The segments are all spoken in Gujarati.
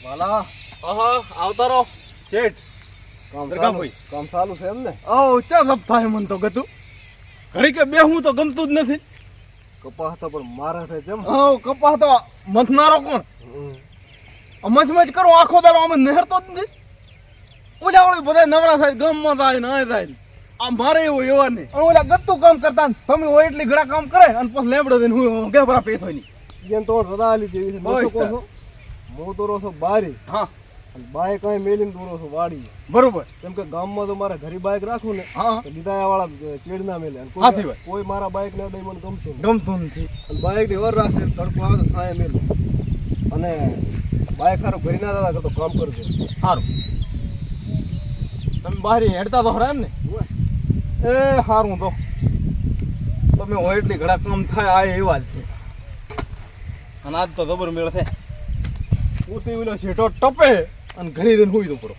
વાલા આવતા રહો શેઠ. કામ ચાલુ છે એમ ને? ચા લપ થાય મન તો ગતું ઘડી કે બે હું તો ગમતું જ નથી. કપાસ તો પણ મારે છે જેમ. કપાસ તો મથનારો કોણ? મચ કરો આખો દાડો અમે નહેરતો જ નથી. ઓલા ઓલી બધા નવરા થાય ગામમાં થાય ને થાય. આ મારે એવું એવા નહીં. ઓલા ગત્તું કામ કરતા તમે હોય એટલી ઘડા કામ કરે અને પછી લેબડે દઈને હું કે બરા પેથ હોય નહીં. તો રદાલી જેવી છે. હું તો રહો છું બારી. હા બાઈક કઈ મેલીને દોરો છું વાડી. બરોબર. કેમ કે ગામમાં તો મારે ઘરી બાઈક રાખું ને તો દીદાયા વાળા ચેડ ના મેલે. કોઈ મારા બાઈક ને મને ગમતું નથી. અને બાઈક ની ઓર રાખે તડકો આવે તો છાંય મેલું. અને બાઈક સારું ઘરી ના દાદા કરતો કામ કરજો. સારું તમે બારી હેડતા તો ખરા એમ ને? એ સારું તો તમે હોય એટલી ઘડા કામ થાય આ એવા જ છે. અને આજ તો જબર મેળ છે. ઉતી ઓલો છેટો ટપે અને ઘરે દઈને હુઈ દો પૂરો.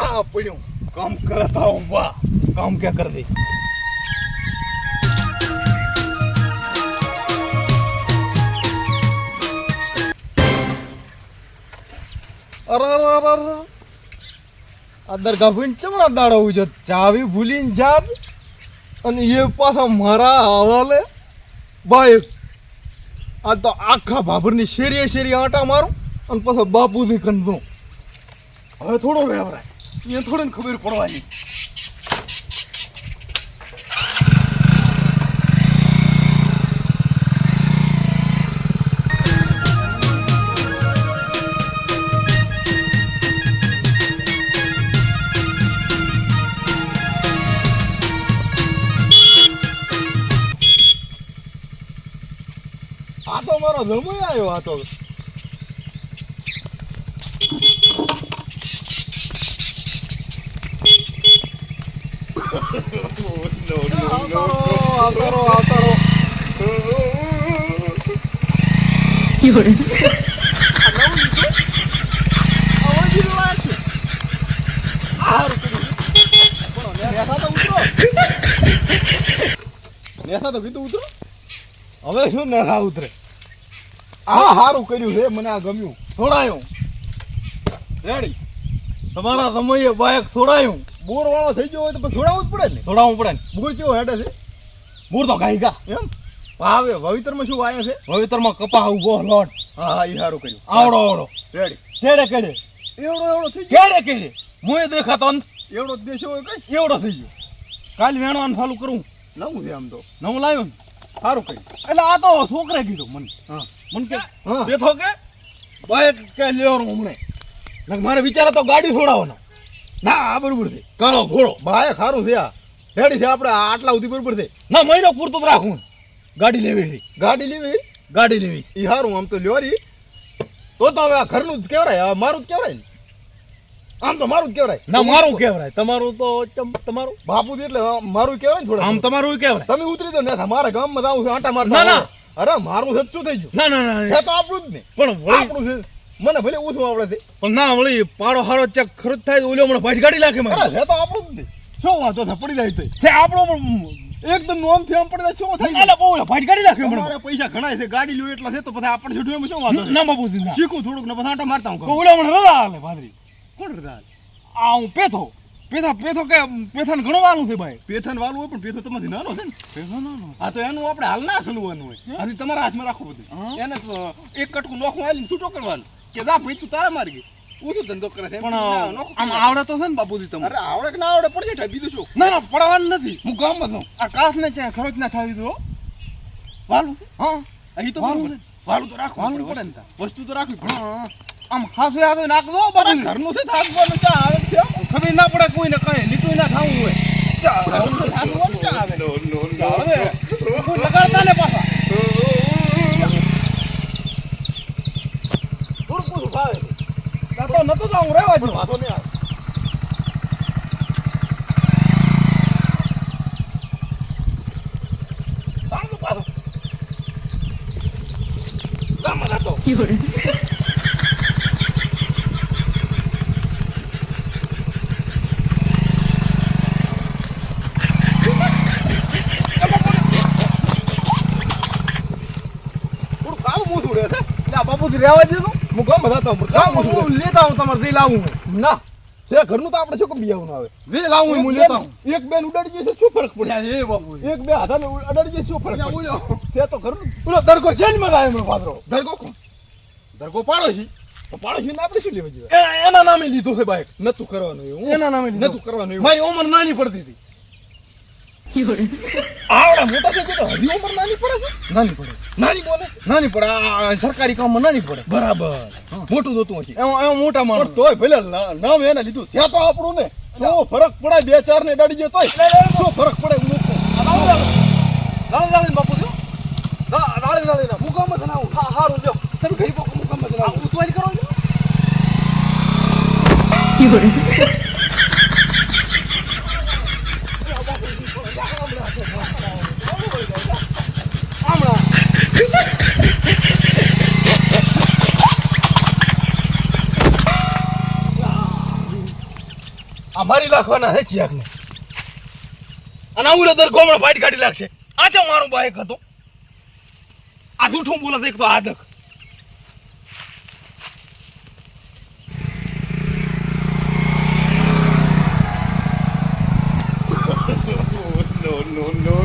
આ પડ્યું કામ કરતા ઉભા કામ ક્યાં કર દે. અરે આ દરગાહ ભીન ચમડા દાડા ઉજો ચાવી ભૂલીને જાત અને એ પાછા મારા હવાલે બાઈક. આ તો આખા ભાભરની શેરીએ આટા મારું અને પાછા બાપુજી કંદું. હવે થોડો વ્યવરાય એ થોડી ને ખબર પડવાની. આ તો મારો જમોય આવ્યો. આ તો નેસા તો કીધું ઉતરો. હવે શું નેસા ઉતરે? આ સારું કર્યું છે. મને આ ગમ્યું. છોડાયું રેડી. તમારા સમયે બાઈક છોડાયું. બોર વાળો થઈ ગયો હોય તો પછી છોડાવવું જ પડે ને. છોડાવવું પડે ને. બોર કેવો હેડે છે? બોર તો ગાયકા એમ. હવે વાવેતરમાં શું વાયો છે? વાવેતરમાં કપા ઉભો લોટ. હા એ સારું કર્યું. આવડો રેડી. કેડે એવડો થઈ ગયો. કેડે મુએ દેખાતો ને એવડો જ દેશો હોય કઈ એવડો થઈ ગયો. કાલ વેણવાનું ચાલુ કરું. નવું છે આમ તો. નવું લાવ્યો ને સારું કર્યું. એટલે આ તો છોકરે કીધું મને. હા મને કે બેઠો કે બાઈક કે લેવાનું હમણે મારે વિચાર તો ગાડી છોડાવવાનો. ના આ બરોબર છે. કાળો ઘોડો બાઈક સારું છે. આ રેડી છે આપણે આટલા સુધી બરોબર છે. ના મહિનો પૂરતું જ રાખું. ગાડી લેવી એ સારું. આમ તો લ્યોરી તો હવે આ ઘરનું જ કહેવાય. મારું જ કહેવાય ને. આમ તો મારું જ કહેવાય. ના મારું કહેવાય. તમારું તો તમારું બાપુજી એટલે મારું કહેવાય ને થોડા. આમ તમારું કહેવાય. તમે ઉતરી દો ને મારા ગામમાં જાઉં છું આટા મારતા. ના અરે મારું સચ્ચું થઈ ગયું. ના તો આપણું જ ને. પણ આપણું છે. મને ભલે ઓછું આવડે છે પણ ના વળી પાડો હાડો ચેક ખર્ચ થાય ઓલો મને ભાઈ ગાડી નાખે મારે. અરે તો આપણું જ ને. શું વાંધો થાય પડી જાય તો છે આપણો પણ એકદમ નોમ થી આમ પડી જાય શું થાય? એટલે બહુ ભાઈ ગાડી નાખે મારે. પૈસા ઘણા છે ગાડી લ્યો એટલા છે તો પછી આપણે છોડ્યું એમ શું વાંધો? ના બાપુજી શીખું થોડુંક ને પછી આટા મારતા હું. ઓલો મને રડા હાલે ભાદરી. કોણ રડા હાલે? આ હું પેથો કે પેથાને ઘણો વાલું છે ભાઈ. પેથાને વાલું હોય પણ પેથો તમારી નાનો છે ને. પેથો નાનો. હા તો એનું આપણે હાલ ના ચલવાનું હોય. હજી તમારા હાથમાં રાખવું બધું. એને તો એક કટકું નોખું આવીને છૂટો કરવાનું કે દા ભાઈ તું તારા મારી ગઈ. ઓછું ધંધો કરે છે પણ આમ આવડે તો છે ને બાપુજી તમને. અરે આવડે કે ના આવડે પડશે બીજું શું. ના પડવાનું નથી. હું ગામમાં છું. આ કાસ ને ચાहे ખરોચ ના થાવી દો વાલું. હા અહીં તો વાલું તો રાખવું પડે ને. વસ્તુ તો રાખવી પડે. આમ હાથે નાખ દો બધા ઘરનું છે થાકવાનું ચા આવે છે. ખબર ના પડે કોઈને કઈ લીટું ના ખાવું હોય. કોઈ લગાડતા ને પાછા થોડું પૂછું ભાવે નતો જાઉં રેવા જ વાંધો નહીં આવે. બાપુજી રહેવા દેજો હું કામ બતાતા હું લેતા હું તમારે દઈ લાવું ના તે ઘરનું તો આપણે શું કમ બિયાવું આવે દઈ લાવું હું લેતા એક બેન ઉડાડી જશે શું ફરક પડે એ બાપુ એક બે હાથાને ઉડાડી જશે શું ફરક પડે તે તો ઘરનું પેલો દરકો છે ને મારા એમનો પાત્રો દરકો કોણ દરકો પાડોશી તો પાડોશી ને આપણે શું લેવા જોઈએ એના નામે લીધું છે બાઈક નતું કરવાનું એવું એના નામે નતું કરવાનું એવું મારી ઉંમર નાની પડતી હતી આવડા મોટા થઈ ગયા તો હજી ઉંમર નાની પડે છે નાની પડે નાની બોલે નાની પડે આ સરકારી કામમાં નાની પડે બરાબર મોટું જોતું હશે એમ મોટા માણસ તોય ભલે નામ એને લીધું છે તો આપણું ને શું ફરક પડે બે ચાર ને દાડી જાય તોય શું ફરક પડે દાળી બાપુ જો દાળી મુકામ જ નાવું હા હારું લ્યો તમે ઘરી પોકો મુકામ જ નાવું ઉતવારી કરો લ્યો અમારી લાખવાના હે ચિયાક ને અને આવું દર ગોમણ ફાઈટ કાઢી લાગશે આચો મારો બાઈક હતો આ જૂઠું બોલે દેખ તો આદક નો નો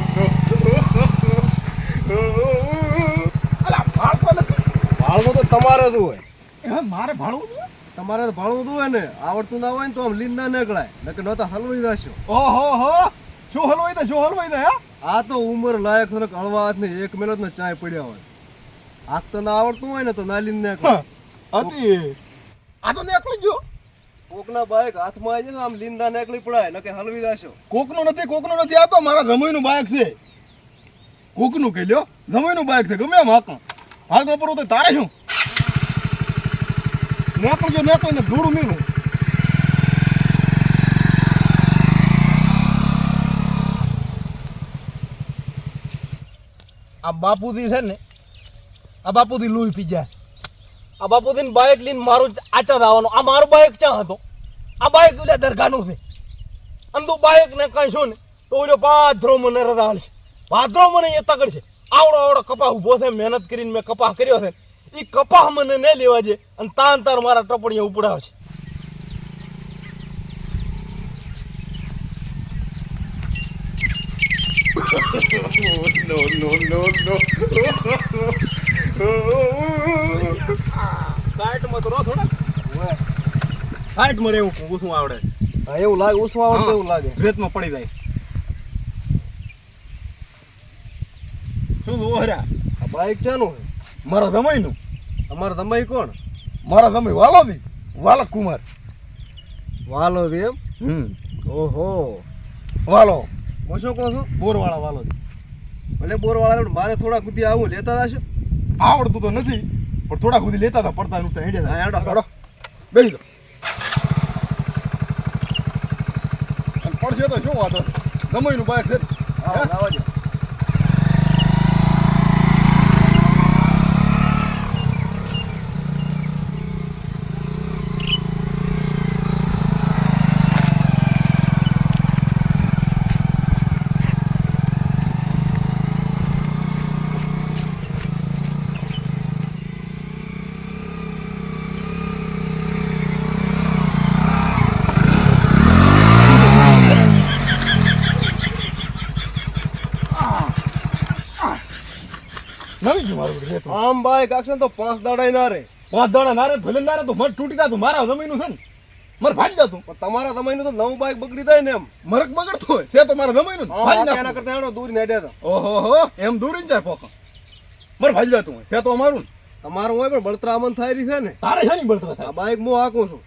અલા ભાળવું તો તમારે જ હોય મારે ભાળવું તમારે તો ભાળવું હોય ને આવડતું ના હોય ને તો આમ લીન ના નીકળાય નકર ન તો હલવાઈ જશો ઓહો હો શું હલવાઈ દે હે આ તો ઉંમર લાયક થોડોક હળવા હાથ ને એક મિનિટ ને ચાય પડ્યા હોય આગ તો ના આવડતું હોય ને તો ના લીન નીકળાય આ તો નીકળી ગયો કોકના બાઈક હાથમાં આવી જાય આમ લીન ના નીકળી પડાય નકે હલવી જશો કોકનો નથી આ તો મારા જમઈનું બાઈક છે કોકનું કહી લ્યો જમઈનું બાઈક છે ગમે એમ હાકણ હાલ પર તો તારે શું નીકળીને જોડું મેલું આ બાપુજી છે ને આ બાપુજી લોહી પી જાય આ બાપુજી બાઈક લઈને મારું આચા આવવાનું આ મારું બાઈક ક્યાં હતો આ બાઈક એટલે દરગાહનું છે અને તું બાઈક ને કઈ શું ને તો ઓલો પાથરો મને રડાલ છે પાથરો મને એ તકડ છે આવડો કપા ઉભો છે મહેનત કરીને મેં કપા કર્યો છે એ કપા મને નહીં લેવા છે અને તાન તાર મારા ટપડીયા ઉપડાવશે સાઈડમાં તો થોડા સાઈડમાં રહેવું ઓછું આવડે એવું લાગે ઓછું આવડે એવું લાગે રેતમાં પડી જાય શું ઓહરા આ બાઈક ચાનું છે મારા ધમાઈનું અમારા ધમાઈ કોણ મારા ધમાઈ વાલોદી વાલક કુમાર વાલો એમ ઓહો વાલો હું શું કહું છું બોરવાળા વાલોદી ભલે બોરવાળા મારે થોડા કુદી આવું લેતા હશો આવડતું તો નથી પણ થોડા સુધી લેતા હતા પડતા નહોતા હેડ્યા હેડો હેડો બેસી દો પડશે તો શું વાતો ધમાઈનું બાઈક છે હા લાવવા દો આમ બાઈક આક્ષન તો 5 દાડા ના રે 5 દાડા ના રે ભલે ના રે તો મર તૂટી જાતું મારા જમીનનું છે ને મર ભાજી જાતું પણ તમારા જમાઈનું તો નવું બાઈક બગડી જાય ને એમ મરક બગડતો હોય છે તો મારા જમીનનું ભાજી એના નાખું કરતા એનો દૂર નેડ્યા તો ઓહો એમ દૂરીને જાય પોખો મર ભાજી જાતું હોય છે તો અમારું ને તમારું હોય પણ બળતરામણ થાય રહી છે ને તારે છે ને બળતરા થાય આ બાઈક હું હાકું છું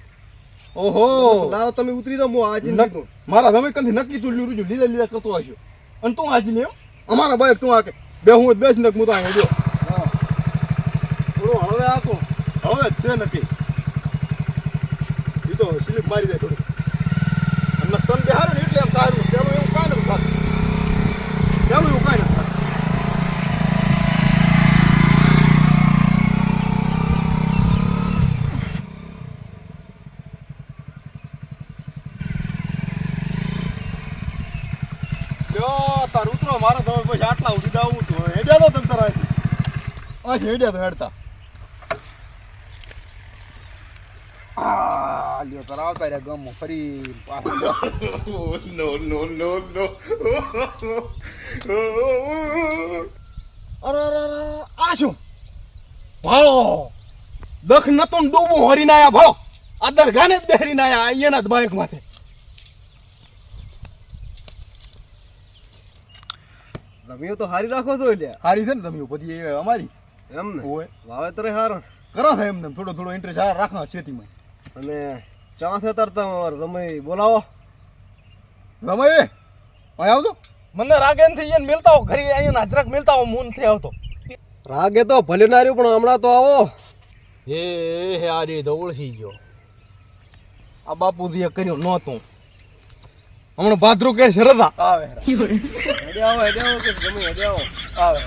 ઓહો લાવ તમે ઉતરી દો હું આજે લીધું મારા જમીન કંથી નક્કી તું લીધું લીધા કરતો હશો અને તું આજે લે અમારા બાઈક તું આકે બે હું બેસ નક હું તો અહીંયા જો થોડું હવે હાકું હવે છે નક્કી એ તો સ્લીપ મારી જાય થોડું અને તન બે હારું ને એટલે એમ તારું પેલું એવું કાંઈ નથી થતું પેલું એવું કાંઈ નથી થતું આ હેડ્યા તો હેડતા લ્યો તાર આવતા રહ્યા ગામમાં ફરી પાછા અરે આ શું ભાળો દખ નતો ને ડૂબું હરીને આયા ભાળો આ દરગાને જ બેહરીને આયા અહીંયાના જ બાઇક માથે તમે તો હારી રાખો છો એટલે હારી છે ને તમે બધી એ અમારી એમ ને હોય વાવેતરે હારો કરો છે એમને થોડો થોડો ઇન્ટરેસ્ટ રાખવા ખેતીમાં અને ચા છે તરતા તમે બોલાવો તમે અહીં આવજો મને રાગેન થી એને મિલતા હો ઘરે અહીંયા અજરક મિલતા હો મૂન થી આવતો રાગે તો ભલે ના રહ્યું પણ હમણાં તો આવો હે આરી તો ઓળખી ગયો આ બાપુજીએ કર્યું નહોતું હમણાં ભાદરુ કે શરદા આવે હેડે આવો કે તમે હેડે આવો આવે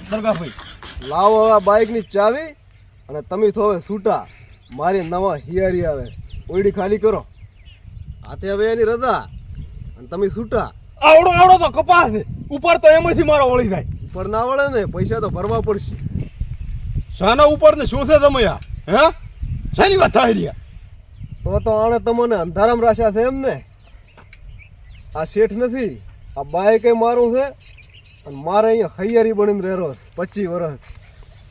દરગાભાઈ લાવો આ બાઇક ની ચાવી અને તમે તો હવે છૂટા મારી નવા હિયારી આવે ઓયડી ખાલી કરો આતે હવે એની રજા અને તમે છૂટા આવડો તો કપાસ છે ઉપર તો એમાંથી મારો વળી જાય ઉપર ના વળે ને પૈસા તો ભરવા પડશે શાના ઉપર ને શું છે તમે હે શાની વાત થાય રહ્યા તો આણે તમને અંધારામ રાખ્યા છે એમ ને આ શેઠ નથી આ બાઇક મારું છે અને મારે અહીંયા હૈયારી બનીને રહેરો 25 વર્ષ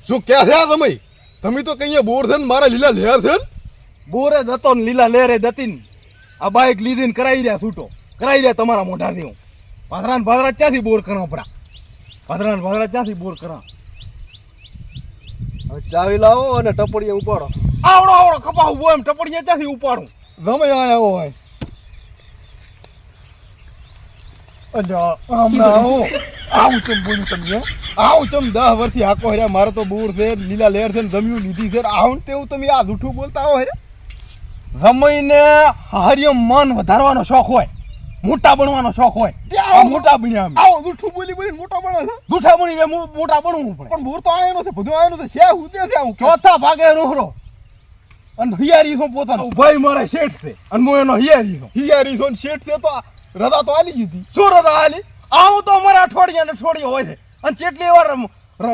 શું ક્યાં છે તમે તમે તો કઈ બોર છે ને મારા લીલા લેર છે ને બોરે દતો ને લીલા લેરે દતીન આ બાઇક લીધીને કરાઈ રહ્યા છૂટો કરાઈ રહ્યા તમારા મોઢાથી હું ભાદરા ક્યાંથી બોર કરો પરા ભાદરા ક્યાંથી બોર કરો હવે ચાવી લાવો અને ટપડીએ ઉપાડો આવડો કપા ઉભો એમ ટપડીએ ક્યાંથી ઉપાડું ગમે આયા હોય આવું ચમ બોલ્યું તમે આવું ચમ 10 વર્ષથી હાકો હર્યા મારે તો બોર છે લીલા લેર છે જમ્યું લીધી છે આવું તેવું તમે આ જૂઠું બોલતા હો હરે રમઈને હરિયમ મન વધારવાનો શોખ હોય મોટા બનવાનો શોખ હોય મોટા બન્યા આવો જૂઠું બોલી મોટા બને છે જૂઠા બનીને મોટા બનવું પડે પણ બોર તો આયનો છે બધું આયનો છે છે ઉદે છે આવું ચોથા ભાગે રોહરો અને હિયારી છો પોતાનો ભાઈ મારા શેઠ છે અને હું એનો હિયારી છો શેઠ છે તો રજા તો આલી જીધી શું રજા આલી આવું તો અમારા અઠવાડિયે હોય છે અને કેટલી વાર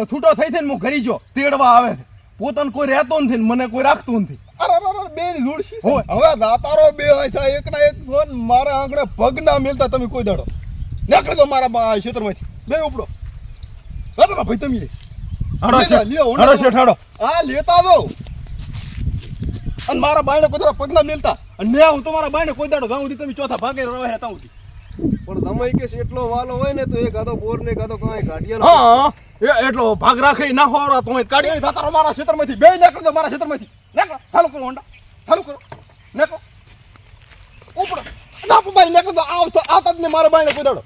છૂટો થઈ થઈને હું ઘરી જો તેડવા આવે છે પોતાને કોઈ રહેતો નથી ને મને કોઈ રાખતું નથી અરે બે ની જોડશી હોય હવે દાતારો બે હોય છે એક ના એક છો મારા આંગણે પગ ના મેલતા તમે કોઈ દાડો નીકળી દો મારા ક્ષેત્રમાંથી બે ઉપડો ભાઈ તમે હાડો શેઠ હાડો આ લેતા દો અને મારા બાયને કોઈ દાડો પગ ના મેલતા અને મેં આવું તમારા બાયને કોઈ દાડો ગાઉં તમે ચોથા ભાગે રહે ત્યાં સુધી પણ તમે કે એટલો વાલો હોય ને તો એક આધો બોર ને કાધો કાંઈ કાઢિયેલો હા એટલો ભાગ રાખી નાખો આવરા તમે કાઢી થતા મારા ક્ષેત્રમાંથી બે નીકળી દો મારા ક્ષેત્રમાંથી નીકળો ચાલુ કરો હોન્ડા ચાલુ કરો નીકળો ઉપડો ના ભાઈ નીકળી દો આવતા જ ને મારા બાયને કોઈ દાડો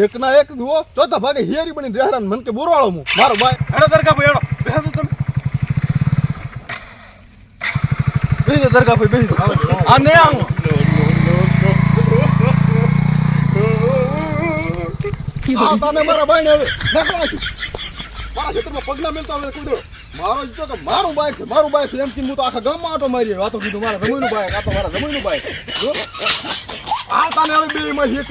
એક ના એક જુઓ ચોથા ભાગે હિયારી બની રહેરા મન કે બોરવાળો હું મારો બાય હેડો દરગાહ ભાઈ હેડો બેસો તમે બેહી દરગાહ ભાઈ બેહી આ ને આવું તને મારા ભાઈને હવે મારા ક્ષેત્રમાં પગલા મેલતા હવે કોઈ દો મારો જો કે મારું બાઈક છે એમ કે હું તો આખા ગામમાં આટો મારી વાતો કીધું મારા જમીનનું બાઈક આ તો મારા જમીનનું બાઈક આ તને હવે બે માં એક